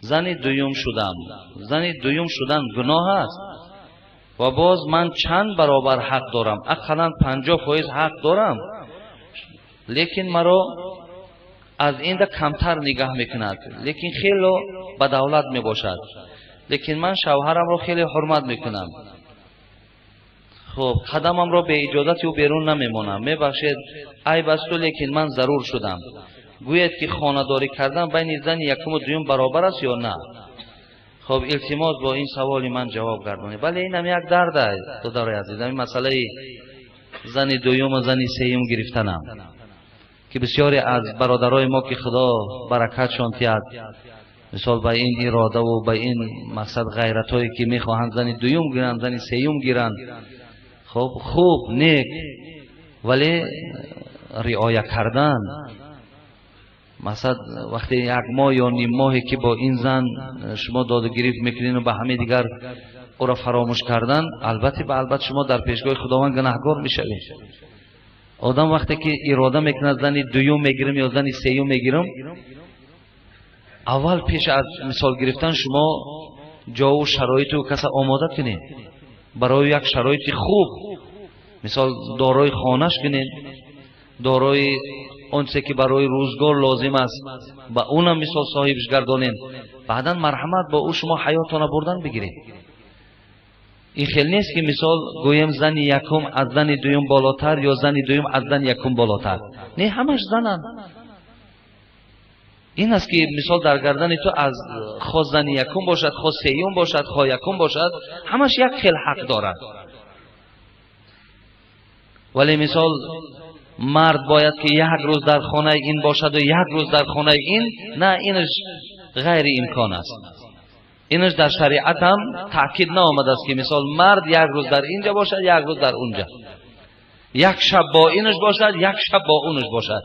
زنی دویم شدم. زنی دویم شدن گناه است و باز من چند برابر حق دارم؟ اقلا 50% حق دارم، لیکن مرا از این ده کمتر نگاه میکند، لیکن خیلی بدولت میباشد، لیکن من شوهرم رو خیلی حرمت میکنم. خب قدمم رو به اجازت او بیرون نمیمونم، میبخشید عیب است، لیکن من ضرور شدم. گوید که خانه‌داری کردن بین زن یکم و دوم برابر است یا نه؟ خب التماس با این سوال من جواب گردونید. بله این هم یک درد است دادار عزیز، این مسئله زن دوم و زن سوم گرفتنم که بسیاری از برادرای ما که خدا برکتشان تیاد، مثال به این اراده و به این مقصد غیرتایی که میخواهند زن دوم گیرند، زن سوم گیرند، خب خوب نیک، ولی رعایت کردن، مثلا وقتی یک ماه یا نیم ماهی که با این زن شما داد و گریفت میکنین و به همه دیگر او را فراموش کردن، البته به البته شما در پیشگاه خداوند گناهکار میشوید. آدم وقتی که اراده میکنه زن دوم میگیرم یا زن سوم میگیرم، اول پیش از مثال گرفتن شما جا و شرایط و کس آماده کنید برای یک شرایط خوب، مثال دارای خانهش کنید، دارای اونچه که برای روزگار لازم است با اونم مثال صاحبش گردانید، بعدا مرحمت با او شما حیاتانه بردن بگیرید. این خیلی نیست که مثال گویم زن یکم از زن دوم بالاتر یا زن دوم از زن یکم بالاتر، نه همش زنن. این است که مثال در گردن تو از خود زن یکم باشد، خود سوم باشد، خود یکم باشد، همش یک خیل حق دارد. ولی مثال مرد باید که یک روز در خانه این باشد و یک روز در خانه این، نه، اینش غیر امکان است. اینش در شریعت هم تاکید نآمده است که مثال مرد یک روز در اینجا باشد، یک روز در اونجا، یک شب با اینش باشد، یک شب با اونش باشد.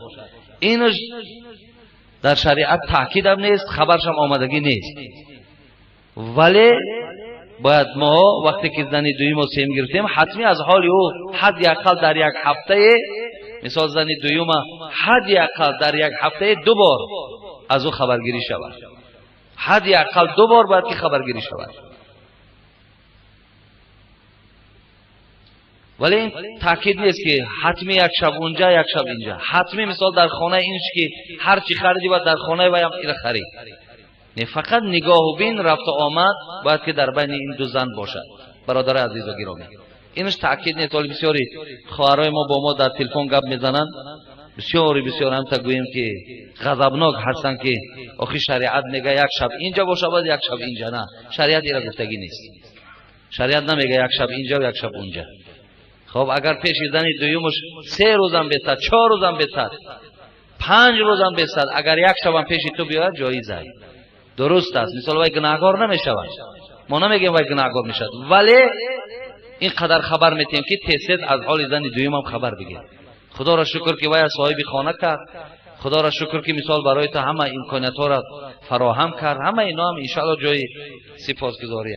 اینش در شریعت تاکید هم نیست، خبرش هم آمدگی نیست. ولی باید ما وقتی که زن دویم و سوم گرفتیم حتمی از حال او حد یقل در یک هفته، مثال زن دویم حد یقل در یک هفته 2 بار از او خبرگیری شود، حد یقل 2 بار باید که خبرگیری شود. ولی این تاکید نیست که حتمی یک شب اونجا یک شب اینجا، حتمی مثال در خانه اینش که هر چی خریدی باید در خانه و هم این خرید، نه، فقط نگاه و بین رفت و آمد باید که در بین این دو زن باشد. برادر عزیز و گرامی، اینش تاکید نیست. ولی بسیاری خواهرای ما با ما در تلفن گپ میزنن، بسیاری هم تا گوییم که غضبناک هستن که آخی شریعت میگه یک شب اینجا باشه باید یک شب اینجا. نه، شریعت اینا گفتگی نیست. شریعت نمیگه یک شب اینجا و یک شب اونجا. خب اگر پیش زن دویمش 3 روزم بهتر، 4 روزم بهتر، 5 روزم بهتر، اگر یک شبم پیش تو بیاد جایز است، درست است. مثلا وای گناهکار نمیشود، ما نمیگیم وای گناهکار میشد، ولی این قدر خبر میتیم که تسد از حال زن دویم هم خبر بگیر. خدا را شکر که وای صاحب خانه کرد، خدا را شکر که مثال برای تو همه امکانات را فراهم کرد. همه اینا هم ان شاء الله جای سپاسگزاری.